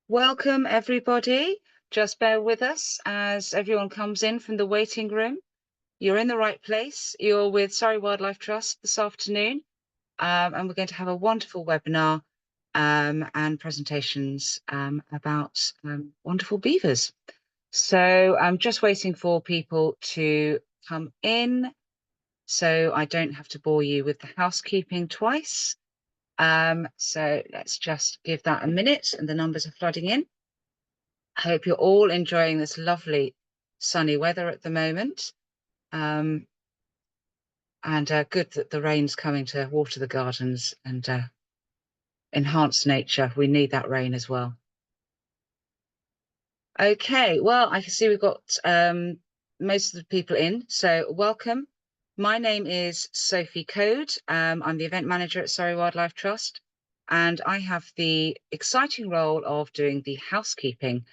Welcome, everybody. Just bear with us as everyone comes in from the waiting room. You're in the right place. You're with Surrey Wildlife Trust this afternoon, and we're going to have a wonderful webinar and presentations about wonderful beavers. So I'm just waiting for people to come in so I don't have to bore you with the housekeeping twice. So let's just give that a minute, and the numbers are flooding in. I hope you're all enjoying this lovely sunny weather at the moment. And good that the rain's coming to water the gardens and enhance nature. We need that rain as well. Okay, well, I can see we've got most of the people in, so welcome. My name is Sophie Code. I'm the event manager at Surrey Wildlife Trust, and I have the exciting role of doing the housekeeping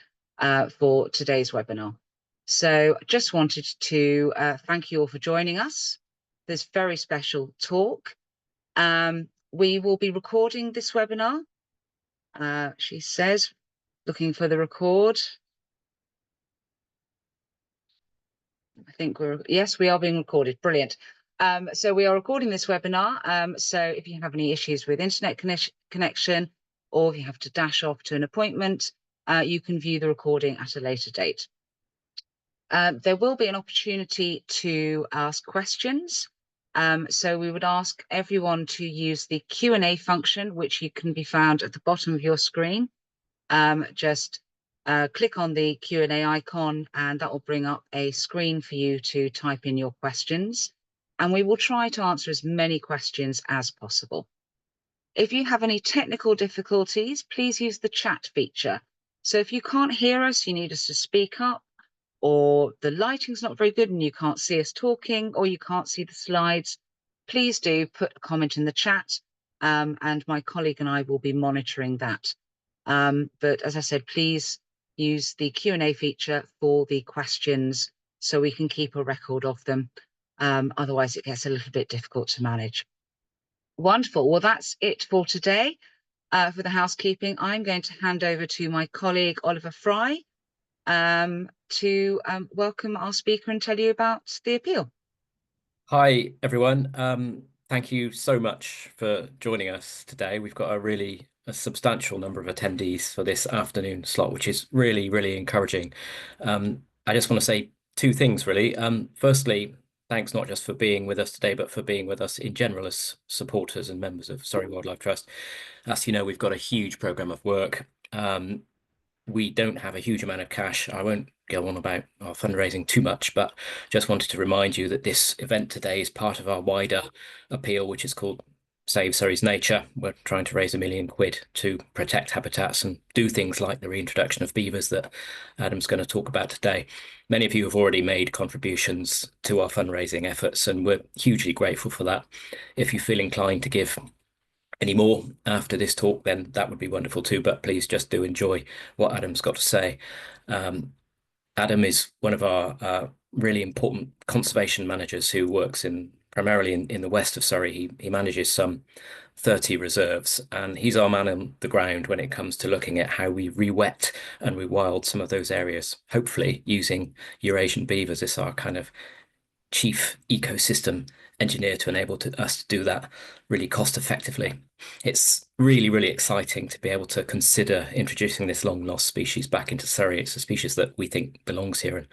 for today's webinar. So just wanted to thank you all for joining us. This very special talk. We will be recording this webinar. She says, looking for the record. I think yes, we are being recorded. Brilliant. So we are recording this webinar. So if you have any issues with internet connection, or if you have to dash off to an appointment, you can view the recording at a later date. There will be an opportunity to ask questions. So we would ask everyone to use the Q&A function, which you can be found at the bottom of your screen. Just click on the Q&A icon, and that will bring up a screen for you to type in your questions. And we will try to answer as many questions as possible. If you have any technical difficulties, please use the chat feature. So if you can't hear us, you need us to speak up, or the lighting's not very good and you can't see us talking, or you can't see the slides, please do put a comment in the chat, and my colleague and I will be monitoring that. But as I said, please use the Q&A feature for the questions so we can keep a record of them. Otherwise, it gets a little bit difficult to manage. Wonderful. Well, that's it for today. For the housekeeping, I'm going to hand over to my colleague, Oliver Fry, to welcome our speaker and tell you about the appeal. Hi, everyone. Thank you so much for joining us today. We've got a substantial number of attendees for this afternoon slot, which is really, really encouraging. I just want to say two things, really. Firstly, thanks not just for being with us today, but for being with us in general as supporters and members of Surrey Wildlife Trust. As you know, we've got a huge programme of work. We don't have a huge amount of cash. I won't go on about our fundraising too much, but just wanted to remind you that this event today is part of our wider appeal, which is called Save Surrey's Nature. We're trying to raise £1 million to protect habitats and do things like the reintroduction of beavers that Adam's going to talk about today. Many of you have already made contributions to our fundraising efforts, and we're hugely grateful for that. If you feel inclined to give any more after this talk, then that would be wonderful too, but please just do enjoy what Adam's got to say. Adam is one of our really important conservation managers who works primarily in the west of Surrey. He manages some 30 reserves, and he's our man on the ground when it comes to looking at how we re-wet and rewild some of those areas, hopefully using Eurasian beavers as our kind of chief ecosystem engineer to enable us to do that really cost effectively. It's really, really exciting to be able to consider introducing this long lost species back into Surrey. It's a species that we think belongs here and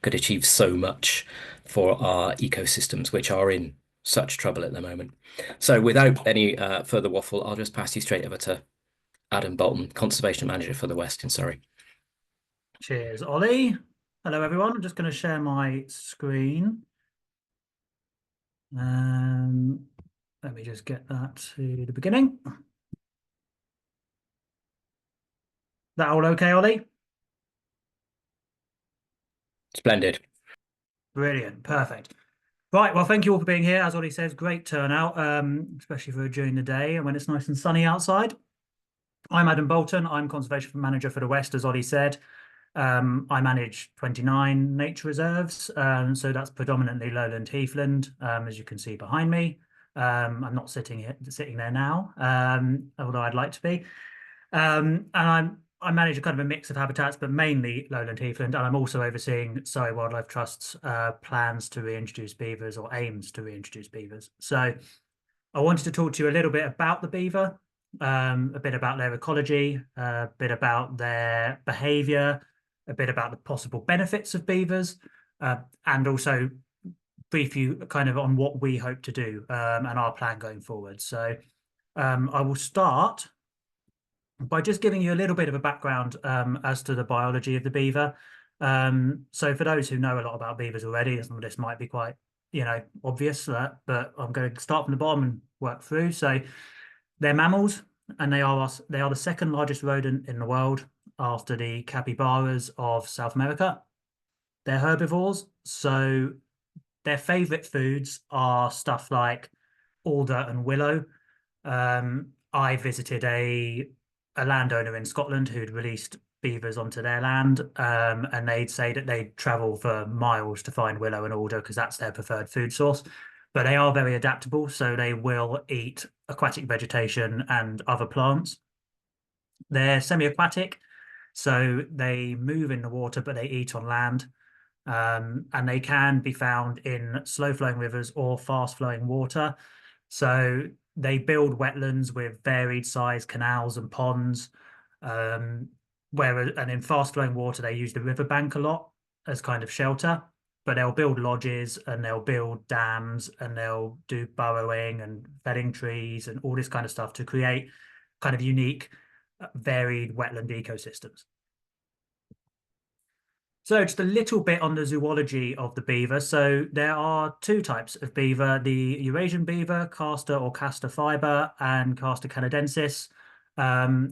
could achieve so much for our ecosystems, which are in such trouble at the moment. So without any further waffle, I'll just pass you straight over to Adam Bolton, Conservation Manager for the West in Surrey. Cheers, Ollie. Hello, everyone. I'm just going to share my screen. Let me just get that to the beginning. That all okay, Ollie? Splendid. Brilliant. Perfect. Right. Well, thank you all for being here. As Ollie says, great turnout, especially during the day and when it's nice and sunny outside. I'm Adam Bolton. I'm Conservation Manager for the West, as Ollie said. I manage 29 nature reserves, so that's predominantly lowland heathland, as you can see behind me. I'm not sitting there now, although I'd like to be. And I manage a kind of a mix of habitats, but mainly lowland heathland, and I'm also overseeing Surrey Wildlife Trust's plans to reintroduce beavers, or aims to reintroduce beavers. So I wanted to talk to you a little bit about the beaver, a bit about their ecology, a bit about their behaviour, a bit about the possible benefits of beavers, and also brief you kind of on what we hope to do and our plan going forward. So I will start by just giving you a little bit of a background as to the biology of the beaver. So for those who know a lot about beavers already, some of this might be quite, obvious, but I'm going to start from the bottom and work through. So they're mammals, and they are the second largest rodent in the world after the capybaras of South America. They're herbivores, so their favorite foods are stuff like alder and willow. I visited a landowner in Scotland who'd released beavers onto their land, and they'd say that they'd travel for miles to find willow and alder because that's their preferred food source. But they are very adaptable, so they will eat aquatic vegetation and other plants. They're semi-aquatic, so they move in the water, but they eat on land. And they can be found in slow-flowing rivers or fast-flowing water. So they build wetlands with varied size canals and ponds, and in fast-flowing water, they use the riverbank a lot as kind of shelter, but they'll build lodges and they'll build dams and they'll do burrowing and felling trees and all this kind of stuff to create kind of unique, varied wetland ecosystems. So just a little bit on the zoology of the beaver. So there are two types of beaver: the Eurasian beaver, castor or castor fiber, and castor canadensis.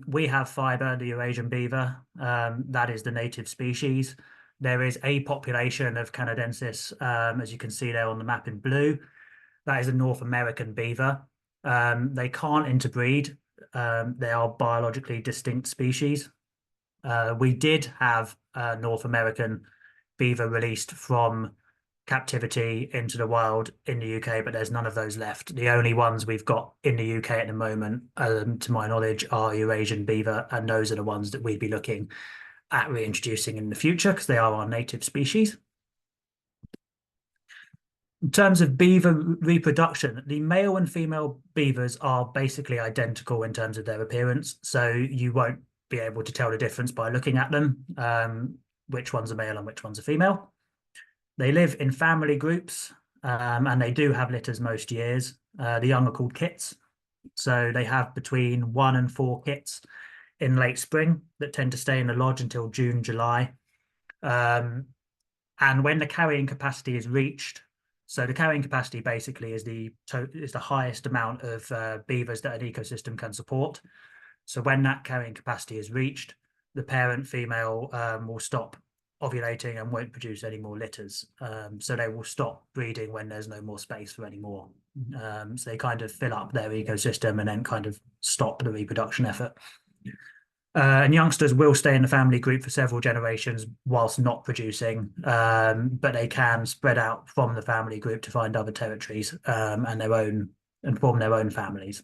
We have fiber, the Eurasian beaver. That is the native species. There is a population of canadensis, as you can see there on the map in blue. That is a North American beaver. They can't interbreed. They are biologically distinct species. We did have a North American beaver released from captivity into the wild in the UK, but there's none of those left. The only ones we've got in the UK at the moment, to my knowledge, are Eurasian beaver, and those are the ones that we'd be looking at reintroducing in the future because they are our native species. In terms of beaver reproduction, the male and female beavers are basically identical in terms of their appearance, so you won't be able to tell the difference by looking at them, which one's a male and which one's a female. They live in family groups, and they do have litters most years. The young are called kits, so they have between 1 and 4 kits in late spring that tend to stay in the lodge until June, July. And when the carrying capacity is reached, so the carrying capacity basically is the highest amount of beavers that an ecosystem can support. So when that carrying capacity is reached, the parent female will stop ovulating and won't produce any more litters. So they will stop breeding when there's no more space for any more. So they kind of fill up their ecosystem and then kind of stop the reproduction effort. And youngsters will stay in the family group for several generations whilst not producing, but they can spread out from the family group to find other territories and form their own families.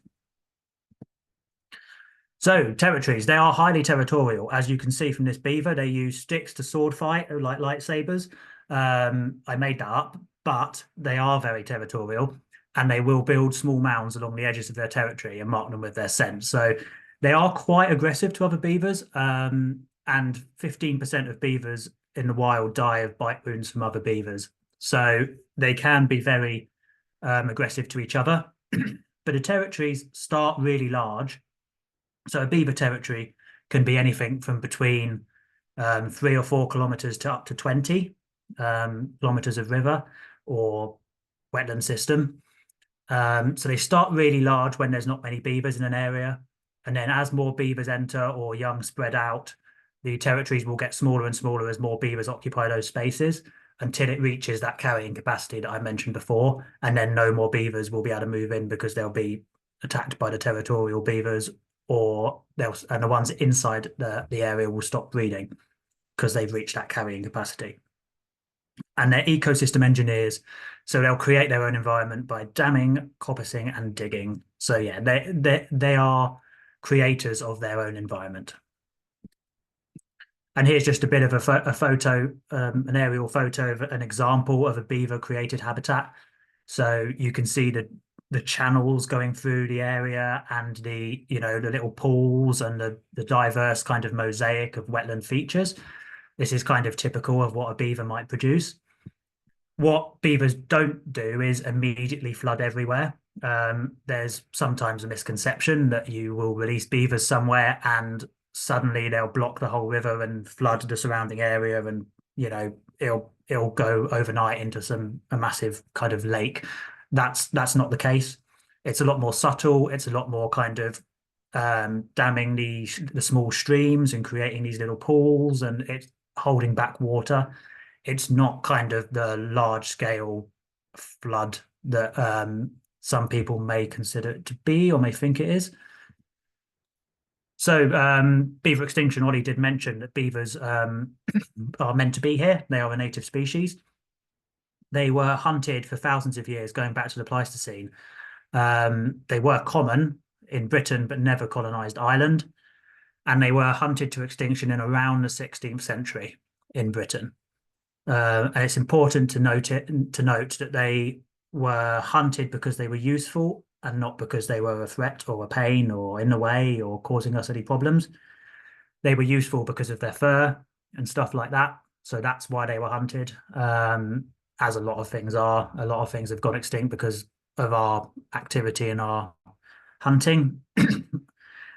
So territories, they are highly territorial. As you can see from this beaver, they use sticks to sword fight like lightsabers. I made that up, but they are very territorial, and they will build small mounds along the edges of their territory and mark them with their scent. So they are quite aggressive to other beavers, and 15% of beavers in the wild die of bite wounds from other beavers. So they can be very aggressive to each other. But the territories start really large. So a beaver territory can be anything from between 3 or 4 kilometers to up to 20 kilometers of river or wetland system. So they start really large when there's not many beavers in an area. And then as more beavers enter or young spread out, the territories will get smaller and smaller as more beavers occupy those spaces until it reaches that carrying capacity that I mentioned before. And then no more beavers will be able to move in because they'll be attacked by the territorial beavers, and the ones inside the area will stop breeding because they've reached that carrying capacity. And they're ecosystem engineers, so they'll create their own environment by damming, coppicing, and digging. So yeah, they are creators of their own environment. And here's just a bit of a photo, an aerial photo of an example of a beaver created habitat. So you can see the channels going through the area and the little pools and the diverse kind of mosaic of wetland features. This is kind of typical of what a beaver might produce. What beavers don't do is immediately flood everywhere. There's sometimes a misconception that you will release beavers somewhere and suddenly they'll block the whole river and flood the surrounding area, and it'll go overnight into a massive kind of lake. That's not the case. It's a lot more subtle. It's a lot more kind of damming the small streams and creating these little pools, and it's holding back water. It's not kind of the large scale flood that some people may consider it to be or may think it is. So beaver extinction, Ollie did mention that beavers are meant to be here. They are a native species. They were hunted for thousands of years, going back to the Pleistocene. They were common in Britain, but never colonized Ireland. And they were hunted to extinction in around the 16th century in Britain. And it's important to note that they were hunted because they were useful and not because they were a threat or a pain or in the way or causing us any problems. They were useful because of their fur and stuff like that. So that's why they were hunted. As a lot of things are. A lot of things have gone extinct because of our activity and our hunting.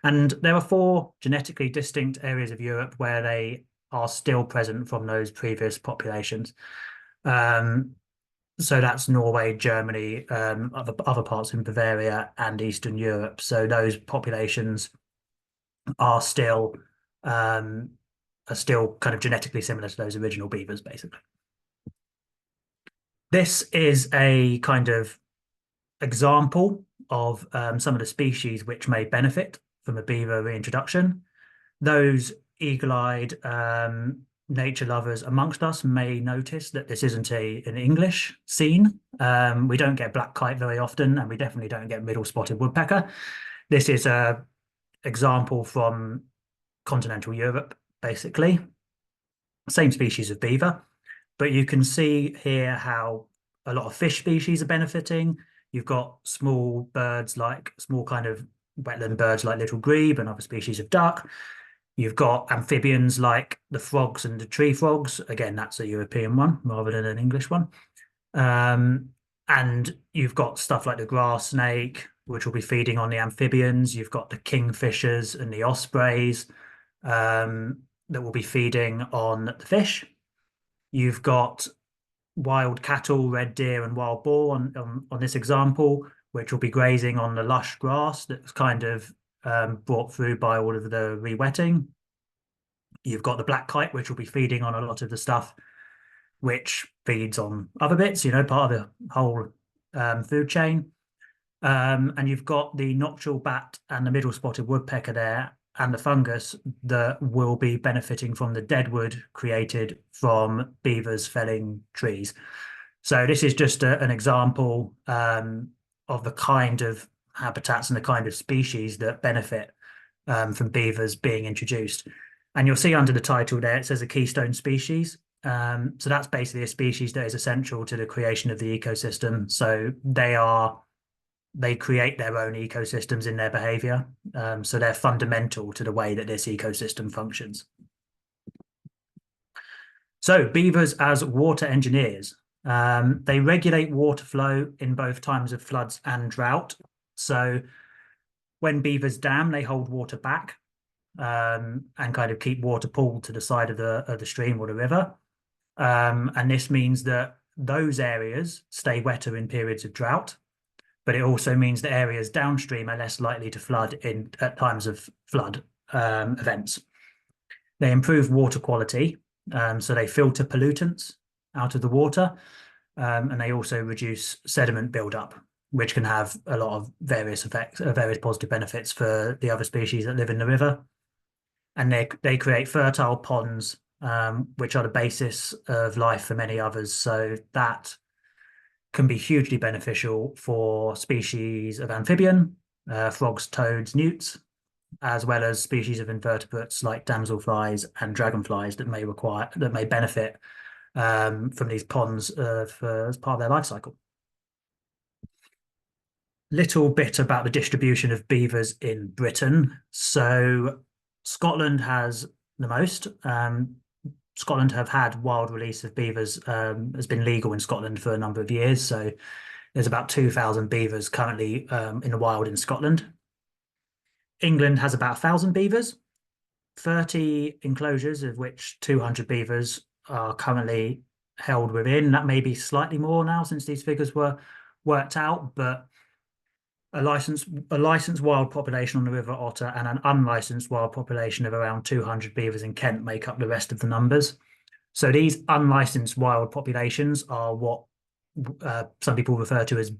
And there are 4 genetically distinct areas of Europe where they are still present from those previous populations. So that's Norway, Germany, other parts in Bavaria and Eastern Europe. So those populations are still kind of genetically similar to those original beavers, basically. This is a kind of example of some of the species which may benefit from a beaver reintroduction. Those eagle-eyed nature lovers amongst us may notice that this isn't an English scene. We don't get black kite very often, and we definitely don't get middle spotted woodpecker. This is an example from continental Europe, basically. Same species of beaver, but you can see here how a lot of fish species are benefiting. You've got small birds, like small kind of wetland birds like little grebe and other species of duck. You've got amphibians like the frogs and the tree frogs. Again, that's a European one rather than an English one. And you've got stuff like the grass snake, which will be feeding on the amphibians. You've got the kingfishers and the ospreys that will be feeding on the fish. You've got wild cattle, red deer and wild boar on this example, which will be grazing on the lush grass that's kind of brought through by all of the re-wetting. You've got the black kite, which will be feeding on a lot of the stuff which feeds on other bits, part of the whole food chain. And you've got the nocturnal bat and the middle spotted woodpecker there, and the fungus that will be benefiting from the deadwood created from beavers felling trees. So this is just an example of the kind of habitats and the kind of species that benefit from beavers being introduced. And you'll see under the title there, it says a keystone species. So that's basically a species that is essential to the creation of the ecosystem. So they create their own ecosystems in their behavior. So they're fundamental to the way that this ecosystem functions. So beavers as water engineers. They regulate water flow in both times of floods and drought. So when beavers dam, they hold water back and kind of keep water pulled to the side of the stream or the river. And this means that those areas stay wetter in periods of drought, but it also means that areas downstream are less likely to flood at times of flood events. They improve water quality, so they filter pollutants out of the water, and they also reduce sediment buildup, which can have a lot of various effects, various positive benefits for the other species that live in the river. And they create fertile ponds, which are the basis of life for many others. So that can be hugely beneficial for species of amphibian, frogs, toads, newts, as well as species of invertebrates like damselflies and dragonflies that may benefit from these ponds as part of their life cycle. Little bit about the distribution of beavers in Britain. So Scotland has the most. Scotland have had wild release of beavers, has been legal in Scotland for a number of years. So there's about 2,000 beavers currently in the wild in Scotland. England has about 1,000 beavers, 30 enclosures, of which 200 beavers are currently held within. That may be slightly more now since these figures were worked out, but a licensed wild population on the River Otter and an unlicensed wild population of around 200 beavers in Kent make up the rest of the numbers. So these unlicensed wild populations are what some people refer to as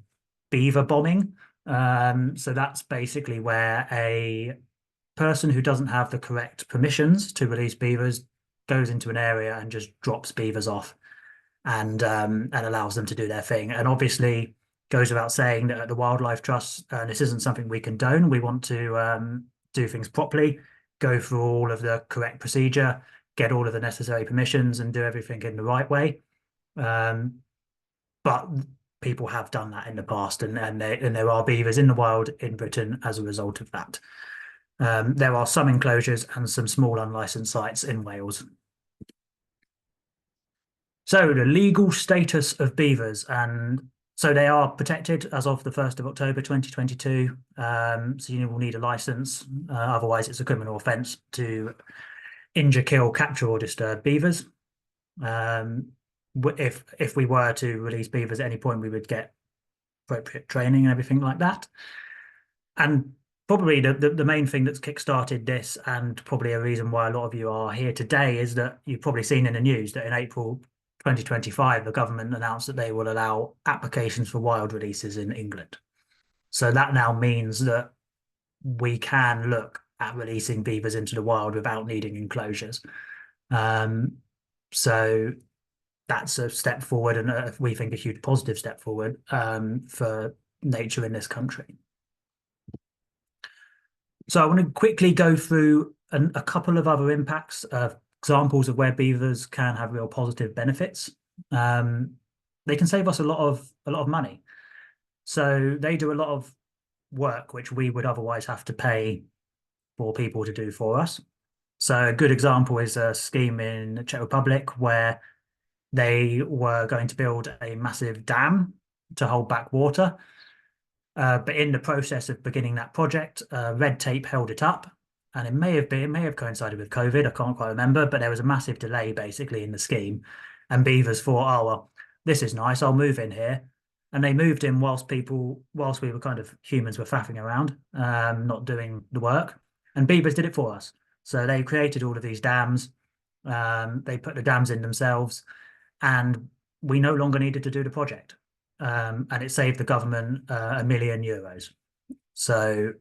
beaver bombing. So that's basically where a person who doesn't have the correct permissions to release beavers goes into an area and just drops beavers off and allows them to do their thing. And obviously, goes without saying that at the Wildlife Trust, this isn't something we condone. We want to do things properly, go through all of the correct procedure, get all of the necessary permissions, and do everything in the right way. But people have done that in the past, and there are beavers in the wild in Britain as a result of that. There are some enclosures and some small unlicensed sites in Wales. So the legal status of beavers, and so they are protected as of the 1st of October 2022. So you will need a license, otherwise it's a criminal offence to injure, kill, capture or disturb beavers. If we were to release beavers at any point, we would get appropriate training and everything like that. And probably the main thing that's kickstarted this, and probably a reason why a lot of you are here today, is that you've probably seen in the news that in April 2025, the government announced that they will allow applications for wild releases in England. So that now means that we can look at releasing beavers into the wild without needing enclosures. So that's a step forward, and we think a huge positive step forward for nature in this country. So I want to quickly go through a couple of other impacts, examples of where beavers can have real positive benefits. They can save us a lot of money. So they do a lot of work which we would otherwise have to pay for people to do for us. So a good example is a scheme in the Czech Republic where they were going to build a massive dam to hold back water. But in the process of beginning that project, red tape held it up. And it may have coincided with COVID, I can't quite remember, but there was a massive delay basically in the scheme. And beavers thought, oh, well, this is nice, I'll move in here. And they moved in whilst we were kind of, humans were faffing around, not doing the work. And beavers did it for us. So they created all of these dams. They put the dams in themselves, and we no longer needed to do the project. And it saved the government €1 million. So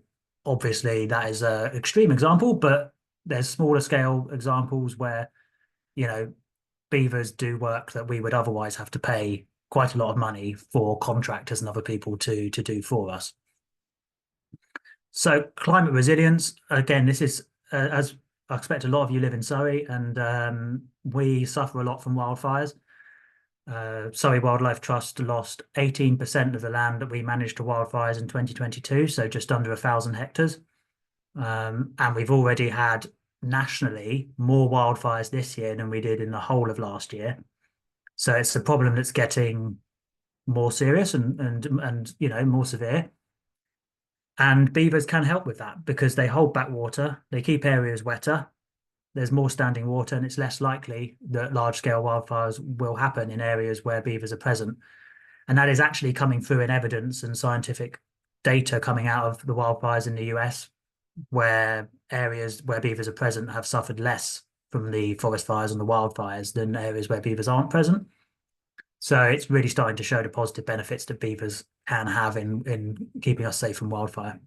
obviously that is an extreme example, but there's smaller scale examples where, you know, beavers do work that we would otherwise have to pay quite a lot of money for contractors and other people to do for us. So climate resilience, again, this is, as I expect a lot of you live in Surrey, and we suffer a lot from wildfires. Surrey Wildlife Trust lost 18% of the land that we managed to wildfires in 2022, so just under 1,000 hectares. And we've already had nationally more wildfires this year than we did in the whole of last year. So it's a problem that's getting more serious and you know, more severe. And beavers can help with that because they hold back water, they keep areas wetter. There's more standing water, and it's less likely that large-scale wildfires will happen in areas where beavers are present. And that is actually coming through in evidence and scientific data coming out of the wildfires in the US, where areas where beavers are present have suffered less from the forest fires and the wildfires than areas where beavers aren't present. So it's really starting to show the positive benefits that beavers can have in keeping us safe from wildfire.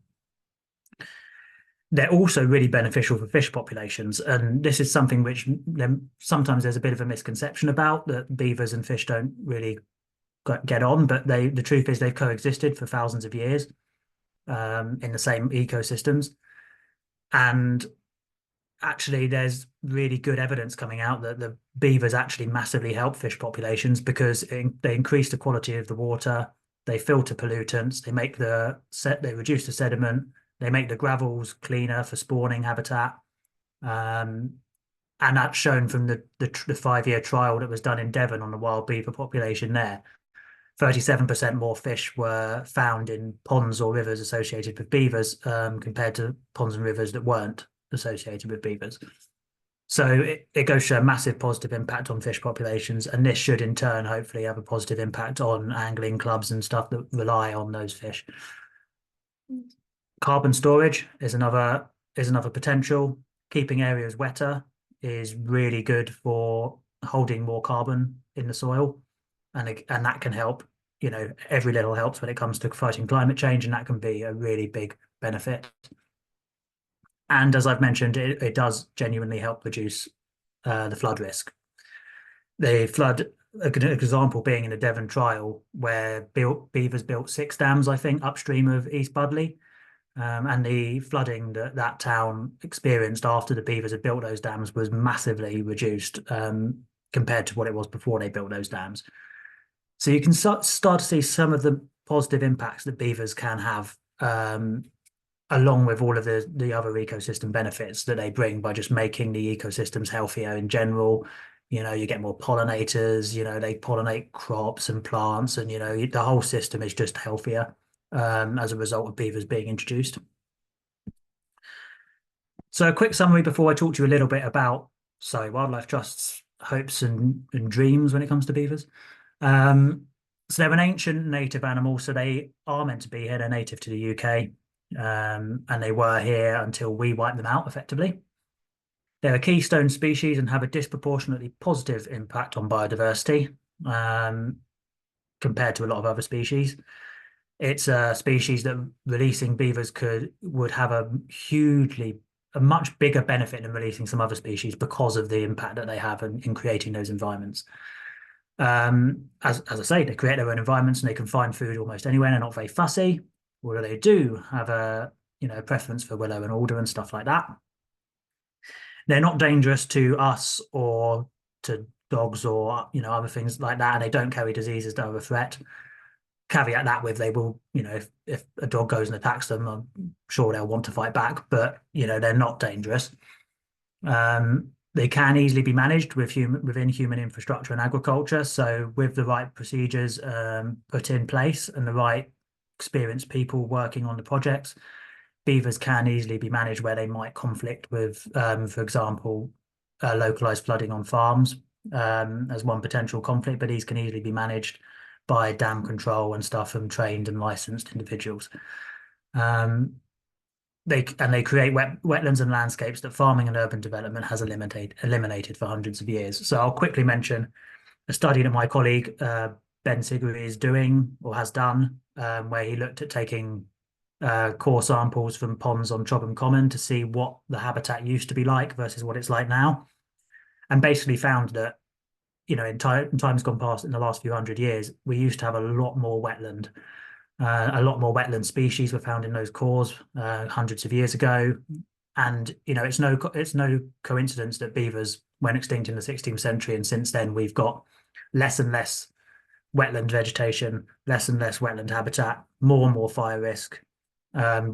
They're also really beneficial for fish populations. And this is something which sometimes there's a bit of a misconception about, that beavers and fish don't really get on, but the truth is they've coexisted for thousands of years in the same ecosystems. And actually, there's really good evidence coming out that the beavers actually massively help fish populations because they increase the quality of the water, they filter pollutants, they reduce the sediment, they make the gravels cleaner for spawning habitat. And that's shown from the 5-year trial that was done in Devon on the wild beaver population there. 37% more fish were found in ponds or rivers associated with beavers compared to ponds and rivers that weren't associated with beavers. So it goes to show a massive positive impact on fish populations, and this should in turn hopefully have a positive impact on angling clubs and stuff that rely on those fish. Carbon storage is another potential. Keeping areas wetter is really good for holding more carbon in the soil, and that can help. Every little helps when it comes to fighting climate change, and that can be a really big benefit. And as I've mentioned, it does genuinely help reduce the flood risk. The flood, an example being in the Devon trial, where beavers built 6 dams, I think, upstream of East Budleigh. And the flooding that town experienced after the beavers had built those dams was massively reduced compared to what it was before they built those dams. So you can start to see some of the positive impacts that beavers can have, along with all of the other ecosystem benefits that they bring by just making the ecosystems healthier in general. You get more pollinators, they pollinate crops and plants, and the whole system is just healthier as a result of beavers being introduced. So a quick summary before I talk to you a little bit about Surrey Wildlife Trust's hopes and dreams when it comes to beavers. So they're an ancient native animal, so they are meant to be here. They're native to the UK, and they were here until we wiped them out effectively. They're a keystone species and have a disproportionately positive impact on biodiversity compared to a lot of other species. It's a species that releasing beavers would have a much bigger benefit than releasing some other species because of the impact that they have in creating those environments. As I say, they create their own environments and they can find food almost anywhere. They're not very fussy, although they do have a preference for willow and alder and stuff like that. They're not dangerous to us or to dogs or other things like that, and they don't carry diseases that are a threat. Caveat that with they will, if a dog goes and attacks them, I'm sure they'll want to fight back, but they're not dangerous. They can easily be managed within human infrastructure and agriculture. So with the right procedures put in place and the right experienced people working on the projects, beavers can easily be managed where they might conflict with, for example, localized flooding on farms as one potential conflict, but these can easily be managed by dam control and stuff from trained and licensed individuals. They create wetlands and landscapes that farming and urban development has eliminated for hundreds of years. So I'll quickly mention a study that my colleague Ben Siguri is doing or has done, where he looked at taking core samples from ponds on Chobham Common to see what the habitat used to be like versus what it's like now, and basically found that in times gone past, in the last few hundred years, we used to have a lot more wetland. A lot more wetland species were found in those cores hundreds of years ago, and it's no coincidence that beavers went extinct in the 16th century, and since then we've got less and less wetland vegetation, less and less wetland habitat, more and more fire risk,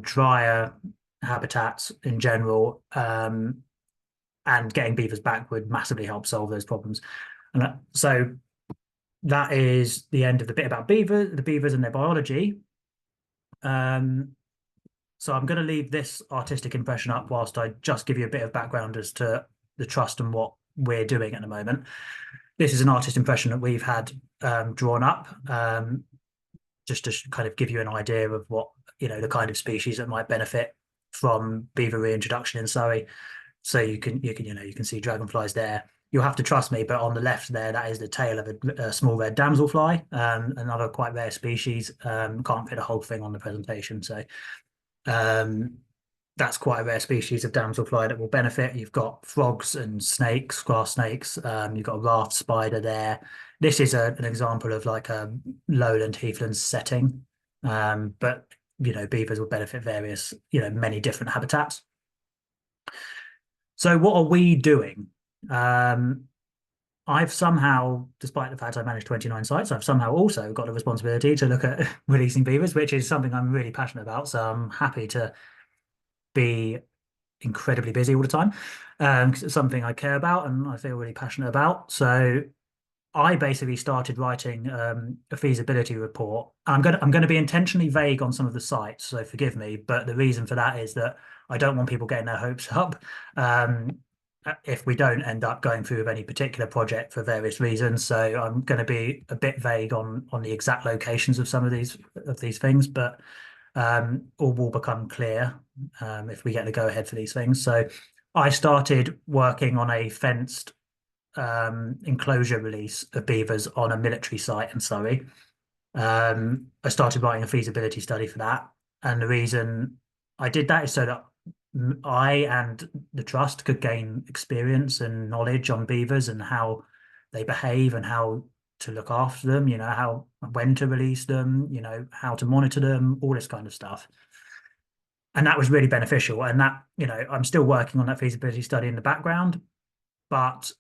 drier habitats in general, and getting beavers back would massively help solve those problems. And so that is the end of the bit about the beavers and their biology. So I'm going to leave this artistic impression up whilst I just give you a bit of background as to the trust and what we're doing at the moment. This is an artist impression that we've had drawn up, just to kind of give you an idea of what the kind of species that might benefit from beaver reintroduction in Surrey. So you can see dragonflies there. You'll have to trust me, but on the left there, that is the tail of a small red damselfly, another quite rare species. Can't fit a whole thing on the presentation, so that's quite a rare species of damselfly that will benefit. You've got frogs and snakes, grass snakes. You've got a raft spider there. This is an example of like a lowland heathland setting, but beavers will benefit various, many different habitats. So what are we doing? I've somehow, despite the fact I manage 29 sites, I've somehow also got the responsibility to look at releasing beavers, which is something I'm really passionate about. So I'm happy to be incredibly busy all the time, 'cause it's something I care about and I feel really passionate about. So I basically started writing a feasibility report. I'm going to be intentionally vague on some of the sites, so forgive me. But the reason for that is that I don't want people getting their hopes up if we don't end up going through with any particular project for various reasons. So I'm going to be a bit vague on the exact locations of some of these things, but all will become clear if we get the go ahead for these things. So I started working on a fenced enclosure release of beavers on a military site in Surrey. I started writing a feasibility study for that, and the reason I did that is so that I and the trust could gain experience and knowledge on beavers and how they behave and how to look after them, how when to release them, how to monitor them, all this kind of stuff. And that was really beneficial. And that, I'm still working on that feasibility study in the background, but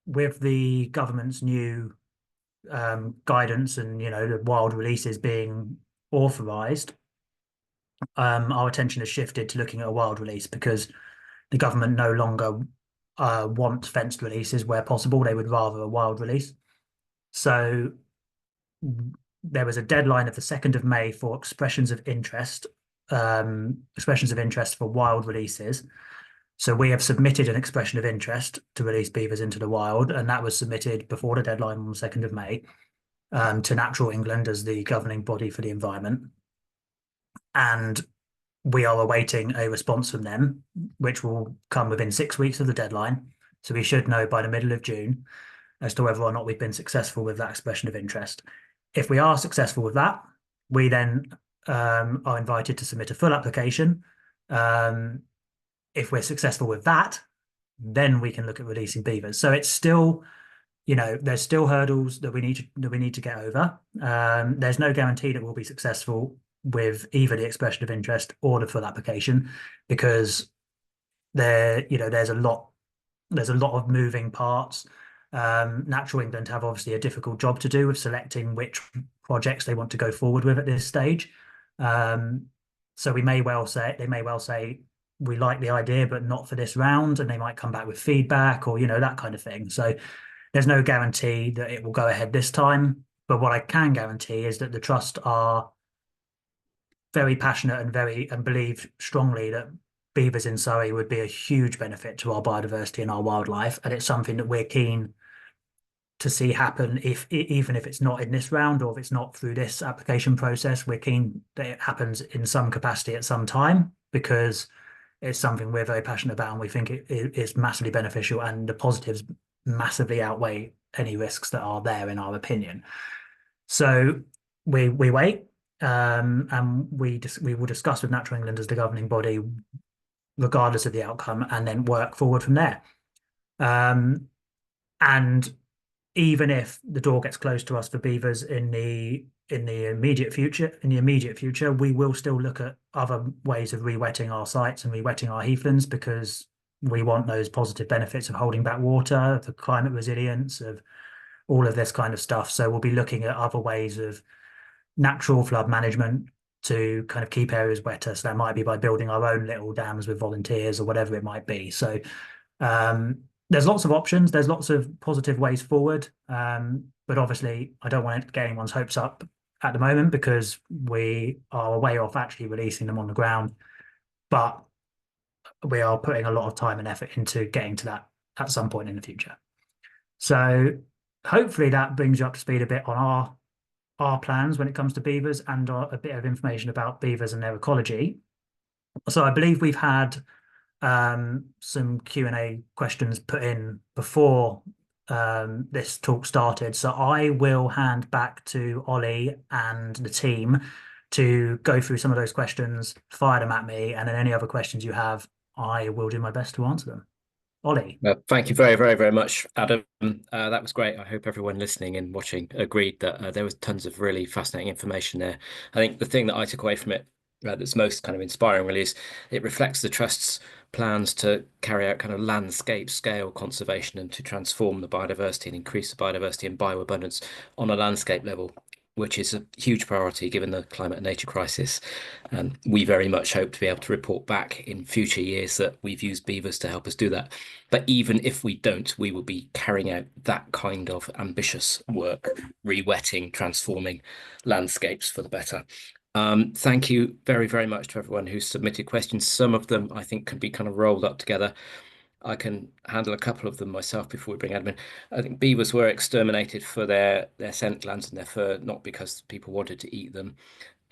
with the government's new guidance and the wild releases being authorized, our attention has shifted to looking at a wild release because the government no longer want fenced releases where possible. They would rather a wild release. So there was a deadline of the 2nd of May for expressions of interest for wild releases. So we have submitted an expression of interest to release beavers into the wild, and that was submitted before the deadline on the 2nd of May to Natural England as the governing body for the environment. And we are awaiting a response from them, which will come within 6 weeks of the deadline. So we should know by the middle of June as to whether or not we've been successful with that expression of interest. If we are successful with that, we then are invited to submit a full application. If we're successful with that, then we can look at releasing beavers. So it's still, there's still hurdles that we need to get over. There's no guarantee that we'll be successful with either the expression of interest or the full application, because there's a lot of moving parts. Natural England have obviously a difficult job to do with selecting which projects they want to go forward with at this stage. So they may well say we like the idea, but not for this round, and they might come back with feedback or that kind of thing. So there's no guarantee that it will go ahead this time. But what I can guarantee is that the trust are very passionate and believe strongly that beavers in Surrey would be a huge benefit to our biodiversity and our wildlife, and it's something that we're keen to see happen. Even if it's not in this round or if it's not through this application process, we're keen that it happens in some capacity at some time, because it's something we're very passionate about and we think it is massively beneficial, and the positives massively outweigh any risks that are there, in our opinion. So we wait. And we will discuss with Natural England as the governing body, regardless of the outcome, and then work forward from there. And even if the door gets closed to us for beavers in the immediate future, we will still look at other ways of re-wetting our sites and re-wetting our heathlands, because we want those positive benefits of holding back water, the climate resilience, of all of this kind of stuff. So we'll be looking at other ways of natural flood management to kind of keep areas wetter. So that might be by building our own little dams with volunteers or whatever it might be. So there's lots of options. There's lots of positive ways forward. But obviously, I don't want to get anyone's hopes up at the moment, because we are a way off actually releasing them on the ground. But we are putting a lot of time and effort into getting to that at some point in the future. So hopefully that brings you up to speed a bit on our plans when it comes to beavers, and a bit of information about beavers and their ecology. So I believe we've had some Q&A questions put in before this talk started. So I will hand back to Ollie and the team to go through some of those questions, fire them at me, and then any other questions you have, I will do my best to answer them. Ollie. Well, thank you very, very, very much, Adam. That was great. I hope everyone listening and watching agreed that there was tons of really fascinating information there. I think the thing that I took away from it that's most kind of inspiring really is it reflects the Trust's plans to carry out kind of landscape scale conservation and to transform the biodiversity and increase the biodiversity and bioabundance on a landscape level, which is a huge priority given the climate and nature crisis. And we very much hope to be able to report back in future years that we've used beavers to help us do that. But even if we don't, we will be carrying out that kind of ambitious work, re-wetting, transforming landscapes for the better. Thank you very, very much to everyone who submitted questions. Some of them I think can be kind of rolled up together. I can handle a couple of them myself before we bring Adam in. I think beavers were exterminated for their scent glands and their fur, not because people wanted to eat them.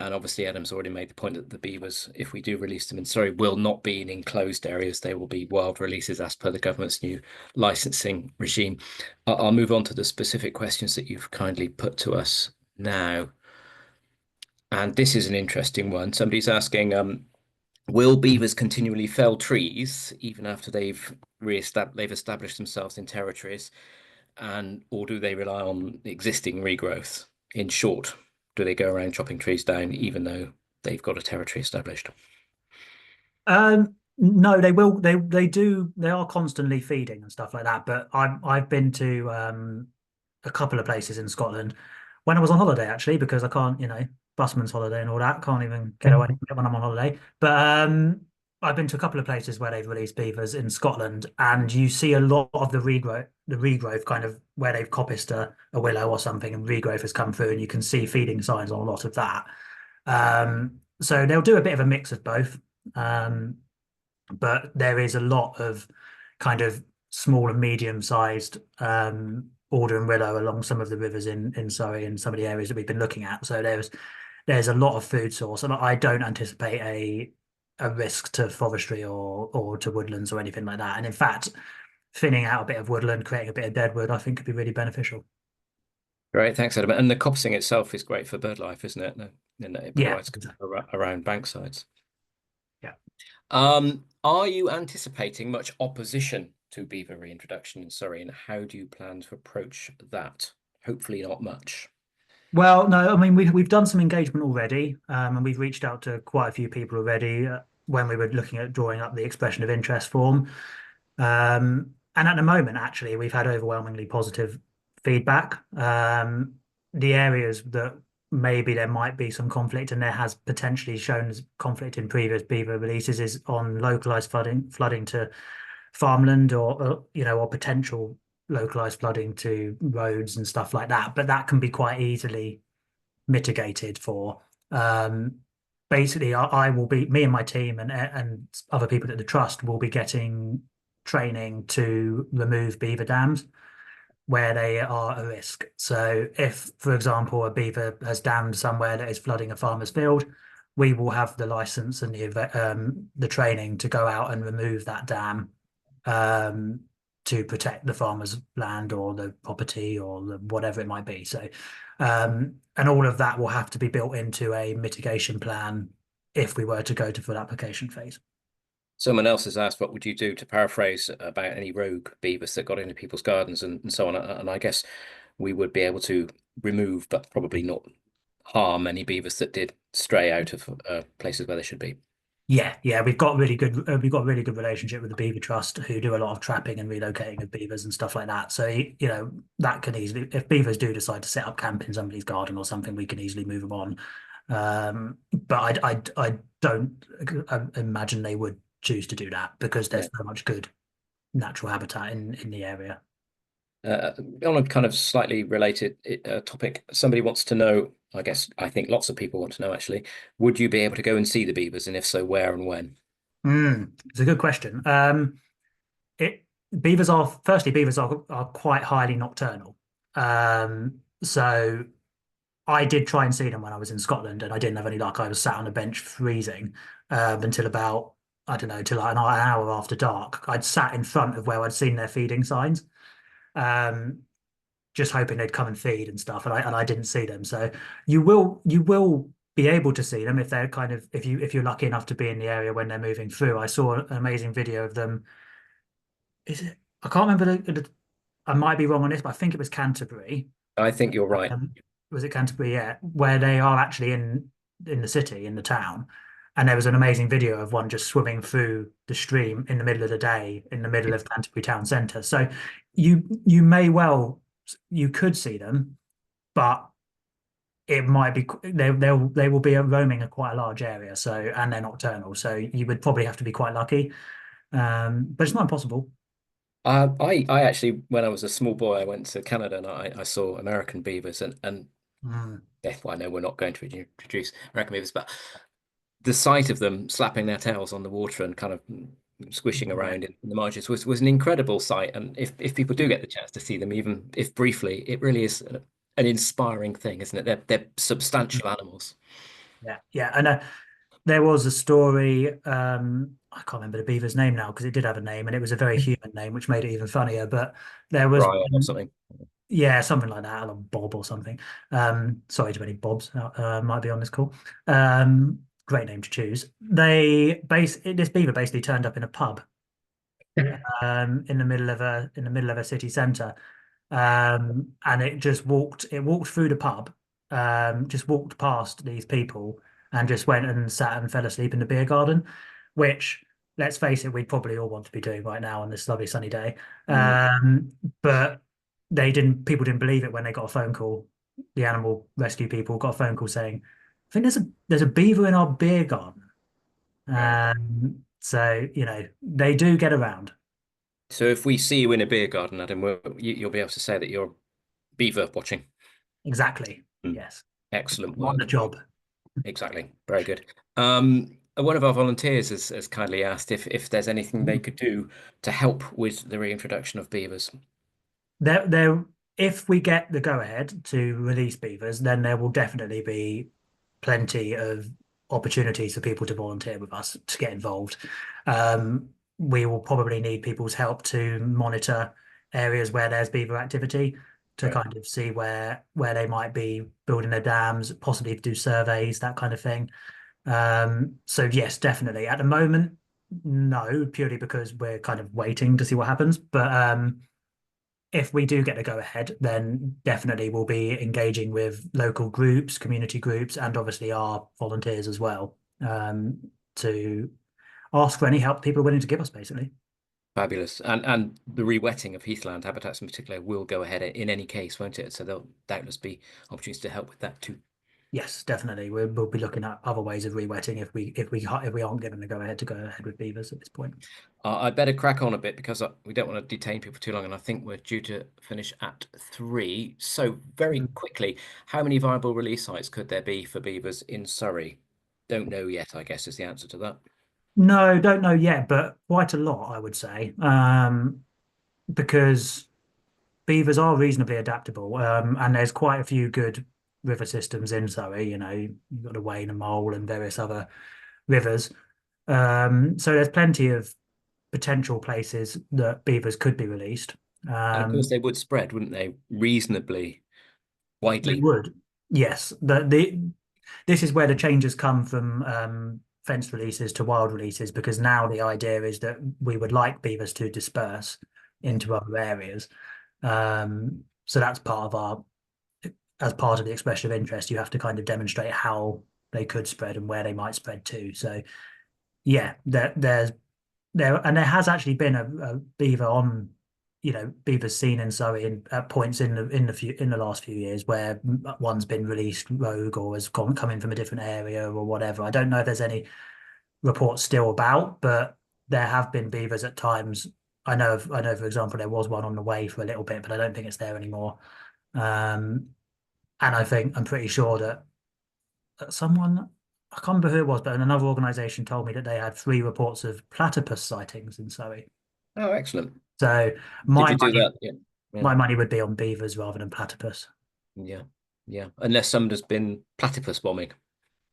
And obviously, Adam's already made the point that the beavers, if we do release them in Surrey, will not be in enclosed areas. They will be wild releases as per the government's new licensing regime. I'll move on to the specific questions that you've kindly put to us now. And this is an interesting one. Somebody's asking, will beavers continually fell trees even after they've established themselves in territories, or do they rely on existing regrowth? In short, do they go around chopping trees down even though they've got a territory established? No, they will. They do. They are constantly feeding and stuff like that. But I've been to a couple of places in Scotland when I was on holiday, actually, because I can't, busman's holiday and all that. Can't even get away when I'm on holiday. But I've been to a couple of places where they've released beavers in Scotland, and you see a lot of the regrowth kind of where they've coppiced a willow or something, and regrowth has come through, and you can see feeding signs on a lot of that. So they'll do a bit of a mix of both. But there is a lot of kind of small and medium-sized alder and willow along some of the rivers in Surrey and some of the areas that we've been looking at. So there's a lot of food source, and I don't anticipate a risk to forestry or to woodlands or anything like that. And in fact, thinning out a bit of woodland, creating a bit of deadwood, I think could be really beneficial. Great, thanks, Adam. And the coppicing itself is great for bird life, isn't it? And it provides around banksides. Yeah. Are you anticipating much opposition to beaver reintroduction in Surrey, and how do you plan to approach that? Hopefully not much. Well, no, I mean we've done some engagement already, and we've reached out to quite a few people already when we were looking at drawing up the expression of interest form. And at the moment, actually, we've had overwhelmingly positive feedback. The areas that maybe there might be some conflict, and there has potentially shown as conflict in previous beaver releases, is on localized flooding to farmland or potential localized flooding to roads and stuff like that. But that can be quite easily mitigated for. Basically, I will be, me and my team and other people at the Trust will be getting training to remove beaver dams where they are a risk. So if, for example, a beaver has dammed somewhere that is flooding a farmer's field, we will have the license and the training to go out and remove that dam to protect the farmer's land or the property or whatever it might be. So, and all of that will have to be built into a mitigation plan if we were to go to full application phase. Someone else has asked, what would you do, to paraphrase, about any rogue beavers that got into people's gardens and so on? And I guess we would be able to remove, but probably not harm, any beavers that did stray out of places where they should be. Yeah, we've got a really good relationship with the Beaver Trust, who do a lot of trapping and relocating of beavers and stuff like that. So that can easily, if beavers do decide to set up camp in somebody's garden or something, we can easily move them on. But I don't imagine they would choose to do that because there's so much good natural habitat in the area. On a kind of slightly related topic, somebody wants to know, I think lots of people want to know actually, would you be able to go and see the beavers, and if so, where and when? It's a good question. Beavers are quite highly nocturnal. So I did try and see them when I was in Scotland, and I didn't have any luck. I was sat on a bench freezing until about, I don't know, till like an hour after dark. I'd sat in front of where I'd seen their feeding signs, just hoping they'd come and feed and stuff, and I didn't see them. So you will be able to see them if they're kind of, if you're lucky enough to be in the area when they're moving through. I saw an amazing video of them. I can't remember I might be wrong on this, but I think it was Canterbury. I think you're right. Was it Canterbury? Yeah, where they are actually in the city, in the town, And there was an amazing video of one just swimming through the stream in the middle of the day in the middle of Canterbury town centre. So you may well, you could see them, but it might be they will be roaming quite a large area. So, and they're nocturnal, so you would probably have to be quite lucky. But it's not impossible. I actually, when I was a small boy, I went to Canada and I saw American beavers, and well, I know we're not going to introduce American beavers, but the sight of them slapping their tails on the water and kind of squishing around in the margins was an incredible sight. And if people do get the chance to see them, even if briefly, it really is an inspiring thing, isn't it? They're substantial animals. Yeah, yeah, and there was a story. I can't remember the beaver's name now because it did have a name, and it was a very human name, which made it even funnier. But there was, Brian or something. yeah, something like that, or Bob or something. Sorry to any Bobs might be on this call. Great name to choose. This beaver basically turned up in a pub in the middle of a city centre, and it walked through the pub, just walked past these people and just went and sat and fell asleep in the beer garden, which, let's face it, we'd probably all want to be doing right now on this lovely sunny day. But people didn't believe it when they got a phone call. The animal rescue people got a phone call saying, I think there's a beaver in our beer garden. So, they do get around. So if we see you in a beer garden, Adam, you'll be able to say that you're beaver watching. Exactly. Yes. Excellent On the work. job. Exactly. Very good. One of our volunteers has kindly asked if there's anything they could do to help with the reintroduction of beavers. If we get the go-ahead to release beavers, then there will definitely be plenty of opportunities for people to volunteer with us to get involved. We will probably need people's help to monitor areas where there's beaver activity to kind of see where they might be building their dams, possibly do surveys, that kind of thing. So yes, definitely. At the moment, no, purely because we're kind of waiting to see what happens. But if we do get the go ahead, then definitely we'll be engaging with local groups, community groups, and obviously our volunteers as well, to ask for any help people are willing to give us, basically. Fabulous. And the re-wetting of heathland habitats in particular will go ahead in any case, won't it? So there'll doubtless be opportunities to help with that too. Yes, definitely. We'll be looking at other ways of re-wetting if we aren't given the go ahead with beavers at this point. I'd better crack on a bit because we don't want to detain people too long, and I think we're due to finish at 3. So very quickly, how many viable release sites could there be for beavers in Surrey? Don't know yet, I guess, is the answer to that. No, don't know yet, but quite a lot, I would say, because beavers are reasonably adaptable, and there's quite a few good river systems in Surrey. You've got the Wain and Mole and various other rivers. So there's plenty of potential places that beavers could be released. And of course, they would spread, wouldn't they? Reasonably widely. They would, yes. This is where the changes come from fenced releases to wild releases, because now the idea is that we would like beavers to disperse into other areas. So that's as part of the expression of interest, you have to kind of demonstrate how they could spread and where they might spread to. So yeah, there has actually been a beaver on, beavers seen in Surrey at points in the last few years where one's been released rogue or has come in from a different area or whatever. I don't know if there's any reports still about, but there have been beavers at times. I know, for example, there was one on the way for a little bit, but I don't think it's there anymore. And I'm pretty sure that someone, I can't remember who it was, but another organisation told me that they had 3 reports of platypus sightings in Surrey. Oh, excellent. So Did you do that? Yeah. my money would be on beavers rather than platypus. Yeah. Yeah. Unless somebody's been platypus bombing.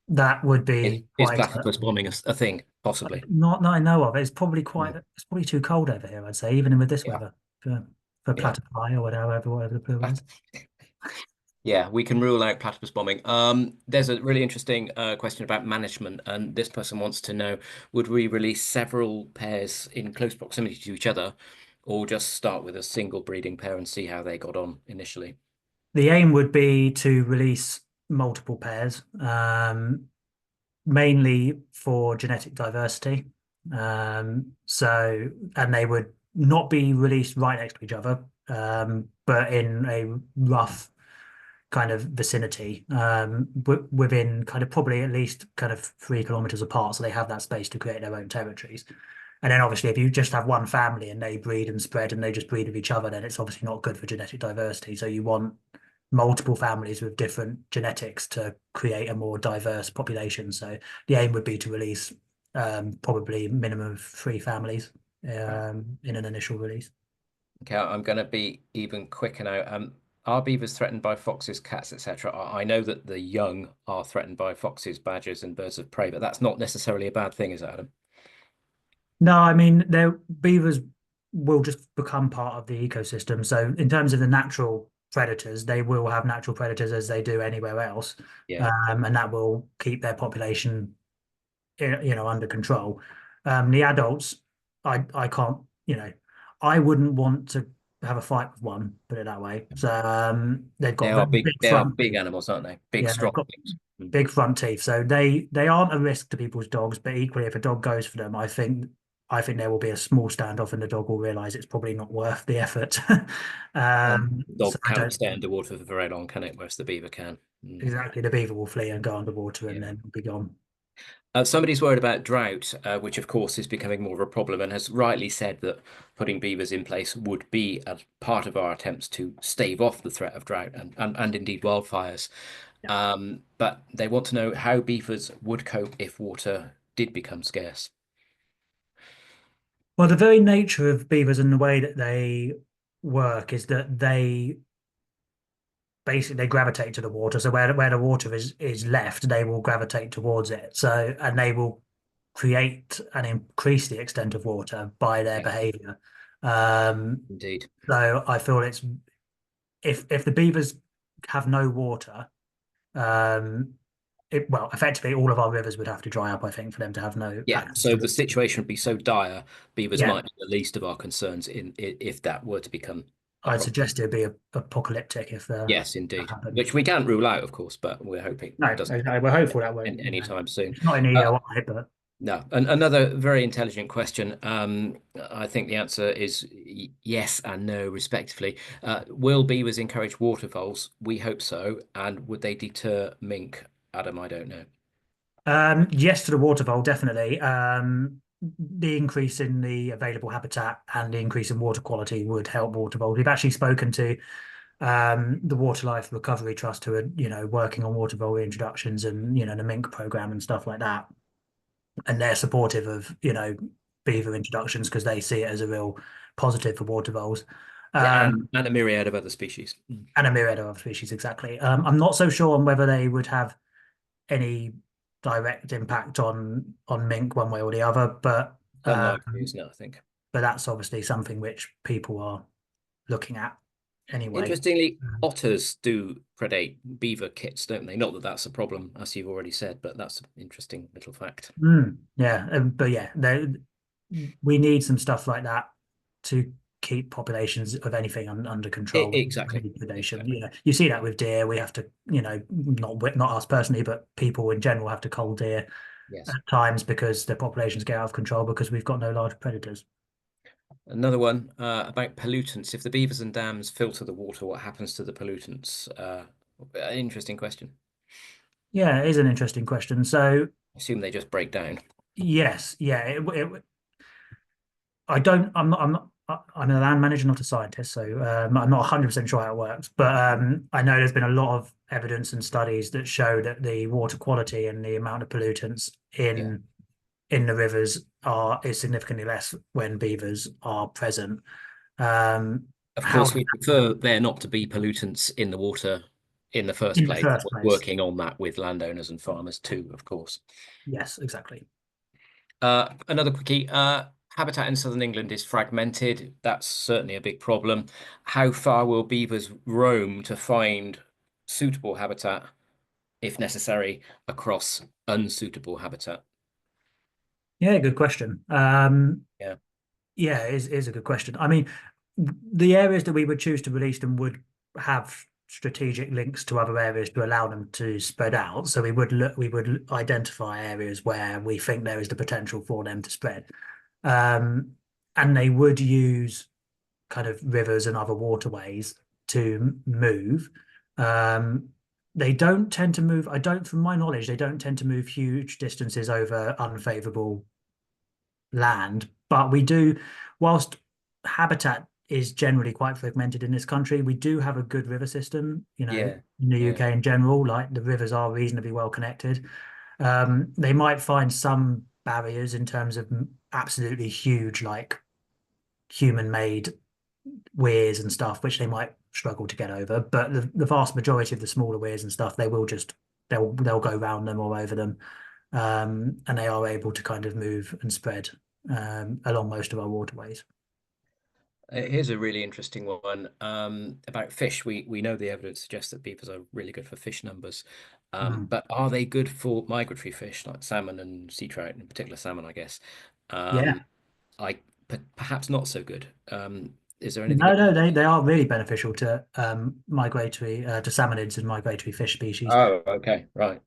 That would be Is platypus bombing a thing, possibly? Not that I know of. It's probably too cold over here, I'd say, even with this weather for platypi or whatever the plural is. Yeah, we can rule out platypus bombing. There's a really interesting question about management, and this person wants to know, would we release several pairs in close proximity to each other, or just start with a single breeding pair and see how they got on initially? The aim would be to release multiple pairs. mainly for genetic diversity. So, and they would not be released right next to each other, but in a rough kind of vicinity, within kind of probably at least kind of 3 kilometers apart, so they have that space to create their own territories. And then obviously, if you just have one family and they breed and spread and they just breed with each other, then it's obviously not good for genetic diversity. So you want multiple families with different genetics to create a more diverse population. So the aim would be to release probably minimum of 3 families in an initial release. Okay, I'm going to be even quicker now. Are beavers threatened by foxes, cats, etc.? I know that the young are threatened by foxes, badgers, and birds of prey, but that's not necessarily a bad thing, is it, Adam? No, I mean, beavers will just become part of the ecosystem. So in terms of the natural predators, they will have natural predators as they do anywhere else. Yeah. And that will keep their population, under control. The adults, I can't, I wouldn't want to have a fight with one, put it that way. So they've got very big They are front big teeth. animals, aren't they? Big, Yeah, they've strong got things. big front teeth. So they aren't a risk to people's dogs, but equally if a dog goes for them, I think there will be a small standoff and the dog will realize it's probably not worth the effort. So Dog I can't don't stay underwater for very long, can it? Whereas the beaver can. exactly the beaver will flee and go underwater and Yeah. then be gone. Somebody's worried about drought, which of course is becoming more of a problem, and has rightly said that putting beavers in place would be a part of our attempts to stave off the threat of drought and indeed wildfires. But they want to know how beavers would cope if water did become scarce. Well, the very nature of beavers and the way that they work is that they basically they gravitate to the water. So where the water is left, they will gravitate towards it. So and they will create and increase the extent of water by their Yeah, behavior. indeed. So I feel it's if the beavers have no water, well, effectively all of our rivers would have to dry up, I think, for them to have no Yeah, access so to the water. situation would be so dire, beavers Yeah, might be the least of our concerns if that were to become a I'd problem. suggest it'd be apocalyptic if Yes, that indeed. happened. Which we can't rule out, of course, but we're hoping No, doesn't exactly. We're hopeful that won't, happen anytime soon. it's not in Uh, EOI, but no, and another very intelligent question. I think the answer is yes and no, respectively. Will beavers encourage waterfoals? We hope so. And would they deter mink? Adam, I don't know. yes to the watervole, definitely. The increase in the available habitat and the increase in water quality would help watervoles. We've actually spoken to the Water Life Recovery Trust, who are working on watervole reintroductions and the mink program and stuff like that, and they're supportive of beaver introductions because they see it as a real positive for watervoles. Yeah, and a myriad of other species. And a myriad of other species, exactly. I'm not so sure on whether they would have any direct impact on mink one way or the other, Unlikely, isn't it, I think. but that's obviously something which people are looking at anyway. Interestingly, otters do predate beaver kits, don't they? Not that that's a problem, as you've already said, but that's an interesting little fact. Yeah, but yeah, we need some stuff like that to keep populations of anything under control. Exactly. Predation. Exactly. You see that with deer. We have to, not us personally, but people in general have to cull deer Yes. at times because their populations get out of control because we've got no large predators. Another one about pollutants. If the beavers and dams filter the water, what happens to the pollutants? An interesting question. Yeah, it is an interesting question. So I assume they just break down. yes, yeah, I don't. I'm a land manager, not a scientist, so I'm not 100% sure how it works. But I know there's been a lot of evidence and studies that show that the water quality and the amount of pollutants Yeah. in the rivers is significantly less when beavers are present. Of How course, we prefer there not to be pollutants in the water in the first in the place. first We're place? working on that with landowners and farmers too, of course. Yes, exactly. Another quickie. Habitat in southern England is fragmented. That's certainly a big problem. How far will beavers roam to find suitable habitat, if necessary, across unsuitable habitat? Yeah, good question. Yeah. Yeah, is a good question. I mean, the areas that we would choose to release them would have strategic links to other areas to allow them to spread out. So we would identify areas where we think there is the potential for them to spread. And they would use kind of rivers and other waterways to move. They don't tend to move, from my knowledge, they don't tend to move huge distances over unfavorable land. But we do, whilst habitat is generally quite fragmented in this country, we do have a good river system, in the UK in general. Like, the rivers are reasonably well connected. They might find some barriers in terms of absolutely huge, like human-made weirs and stuff, which they might struggle to get over. But the vast majority of the smaller weirs and stuff, they'll go around them or over them, and they are able to kind of move and spread along most of our waterways. Here's a really interesting one about fish. We know the evidence suggests that beavers are really good for fish numbers, but are they good for migratory fish like salmon and sea trout, in particular salmon, I guess? Perhaps not so good. Is there anything? No, they are really beneficial to migratory to salmonids and migratory fish species. Oh, okay, right.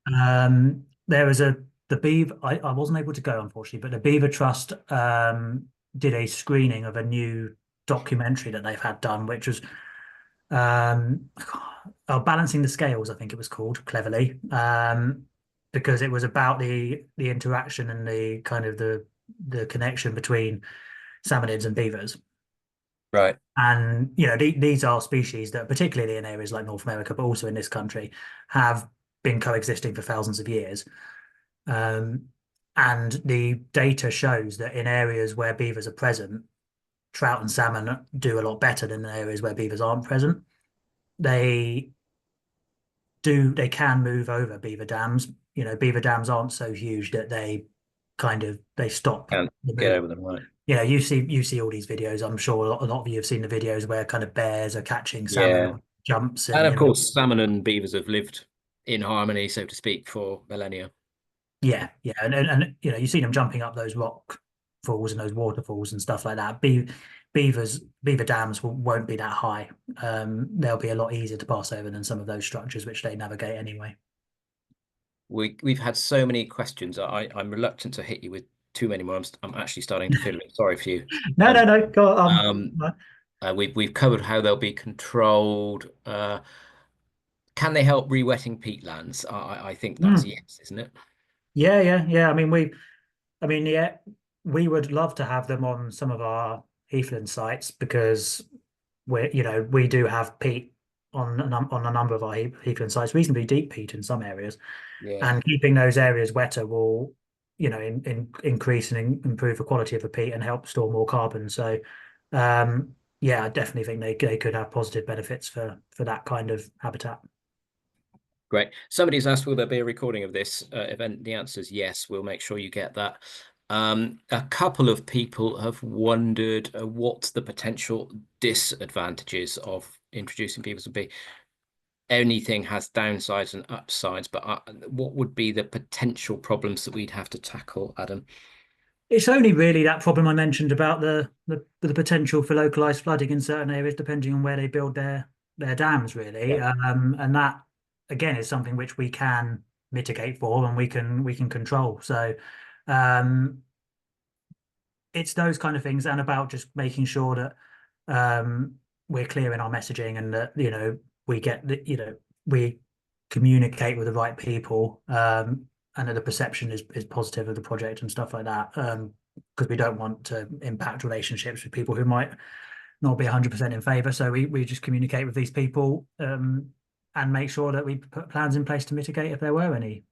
There was the Beaver. I wasn't able to go, unfortunately, but the Beaver Trust did a screening of a new documentary that they've had done, which was Balancing the Scales, I think it was called, cleverly, because it was about the interaction and the kind of the connection between salmonids and beavers. Right. And these are species that, particularly in areas like North America, but also in this country, have been coexisting for thousands of years. And the data shows that in areas where beavers are present, trout and salmon do a lot better than in areas where beavers aren't present. They can move over beaver dams. Beaver dams aren't so huge that they stop. Can't get over them, right? You see all these videos. I'm sure a lot of you have seen the videos where kind of bears are catching salmon on jumps. And of course, salmon and beavers have lived in harmony, so to speak, for millennia. Yeah. And you see them jumping up those rock falls and those waterfalls and stuff like that. Beaver dams won't be that high. They'll be a lot easier to pass over than some of those structures which they navigate anyway. We've had so many questions. I'm reluctant to hit you with too many more. I'm actually starting to feel a bit sorry for you. No. Go on. We've covered how they'll be controlled. Can they help re-wetting peatlands? I think that's yes, isn't it? Yeah. I mean, we would love to have them on some of our heathland sites, because we do have peat on a number of our heathland sites, reasonably deep peat in some areas. And keeping those areas wetter will increase and improve the quality of the peat and help store more carbon. So I definitely think they could have positive benefits for that kind of habitat. Great. Somebody's asked, will there be a recording of this event? The answer is yes. We'll make sure you get that. A couple of people have wondered what the potential disadvantages of introducing beavers would be. Anything has downsides and upsides, but what would be the potential problems that we'd have to tackle, Adam? It's only really that problem I mentioned about the potential for localized flooding in certain areas, depending on where they build their dams, really. And that, again, is something which we can mitigate for and we can control. So it's those kind of things, and about just making sure that we're clear in our messaging, and that we get we communicate with the right people, and that the perception is positive of the project and stuff like that, because we don't want to impact relationships with people who might not be 100% in favor. So we just communicate with these people and make sure that we put plans in place to mitigate if there were any.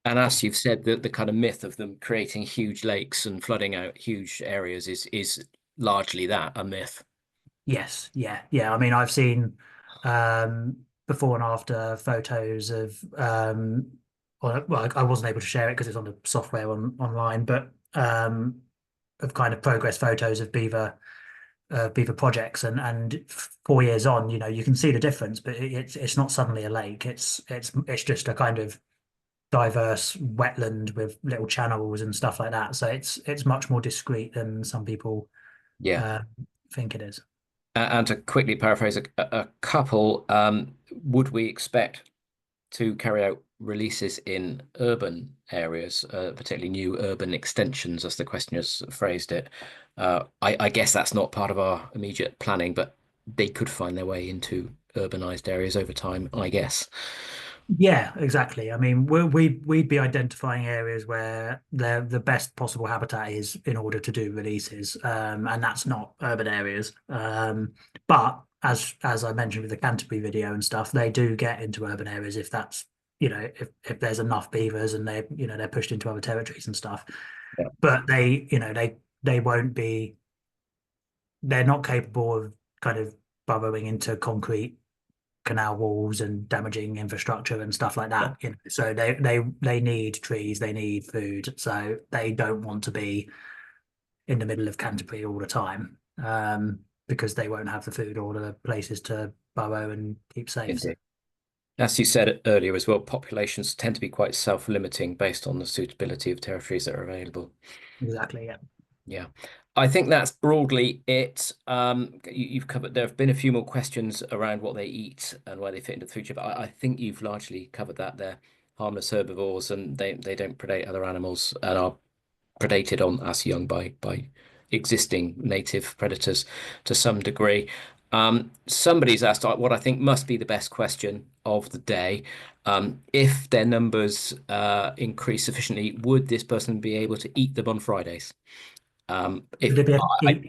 And as you've said, the kind of myth of them creating huge lakes and flooding out huge areas is largely a myth. Yes, yeah. I mean, I've seen before and after photos of well, I wasn't able to share it because it's on the software online, but of kind of progress photos of beaver projects, and 4 years on, you can see the difference, but it's not suddenly a lake. It's just a kind of diverse wetland with little channels and stuff like that. So it's much more discreet than some people think it is. And to quickly paraphrase a couple, would we expect to carry out releases in urban areas, particularly new urban extensions, as the questioners phrased it? I guess that's not part of our immediate planning, but they could find their way into urbanized areas over time, I guess. Yeah, exactly. I mean, we'd be identifying areas where the best possible habitat is in order to do releases, and that's not urban areas. But as I mentioned with the Canterbury video and stuff, they do get into urban areas if that's, if there's enough beavers and they're pushed into other territories and stuff. Yeah. But they won't be. They're not capable of kind of burrowing into concrete canal walls and damaging infrastructure and stuff like that. So they need trees, they need food, so they don't want to be in the middle of Canterbury all the time, because they won't have the food or the places to burrow and keep safe. So. As you said earlier as well, populations tend to be quite self-limiting based on the suitability of territories that are available. Exactly, yeah. Yeah, I think that's broadly it. You've covered, there have been a few more questions around what they eat and where they fit into the food chain, but I think you've largely covered that. They're harmless herbivores and they don't predate other animals and are predated on as young by existing native predators to some degree. Somebody's asked what I think must be the best question of the day. If their numbers increase sufficiently, would this person be able to eat them on Fridays? If I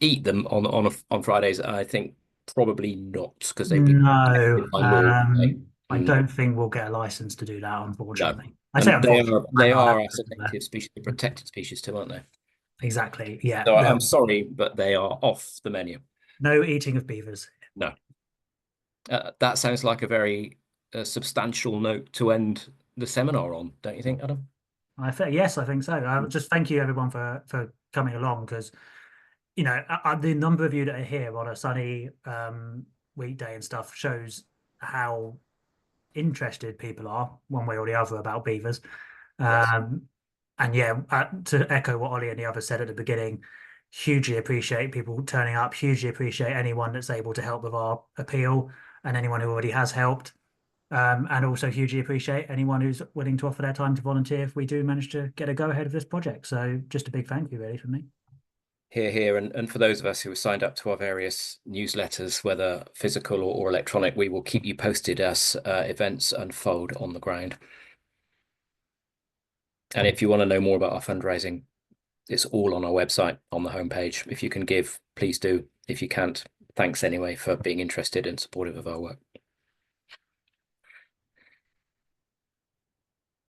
eat them on Fridays, I think probably not, because they'd be No, by law. I don't think we'll get a license to do that, unfortunately. No. I say And unfortunately. they are a selective species, a protected species too, aren't they? Exactly. Yeah. So No, I'm sorry, but they are off the menu. no eating of beavers. No. That sounds like a very substantial note to end the seminar on, don't you think, Adam? Yes, I think so. Just thank you everyone for coming along, because the number of you that are here on a sunny weekday and stuff shows how interested people are one way or the other about beavers. Yes. And yeah, to echo what Ollie and the others said at the beginning, hugely appreciate people turning up, hugely appreciate anyone that's able to help with our appeal and anyone who already has helped. And also hugely appreciate anyone who's willing to offer their time to volunteer if we do manage to get a go ahead of this project. So just a big thank you really from me. Here. And for those of us who have signed up to our various newsletters, whether physical or electronic, we will keep you posted as events unfold on the ground. And if you want to know more about our fundraising, it's all on our website on the homepage. If you can give, please do. If you can't, thanks anyway for being interested and supportive of our work.